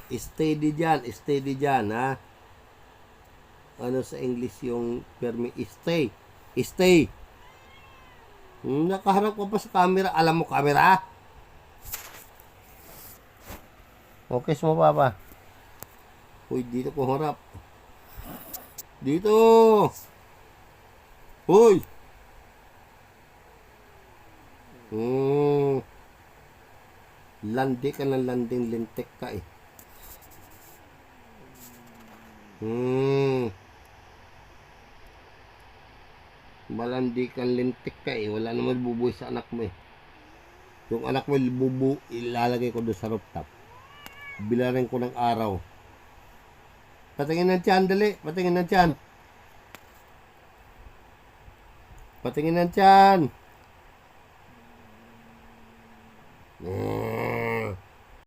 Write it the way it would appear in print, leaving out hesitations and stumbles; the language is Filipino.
Steady dyan, ha? Ano sa English yung permi? Stay. Stay. Nakaharap ka pa sa camera. Alam mo camera? Okay, mo papa. Uy, dito ko harap. Dito. Uy. Landi ka ng landing, lintik ka eh. Malandi kang lintik ka eh. Wala naman bubuhay sa anak mo eh. Yung anak mo ilalagay ko doon sa rooftop. Bilarin ko ng araw. Patingin ng tiyan, dali. Patingin ng tiyan. Patingin ng tiyan.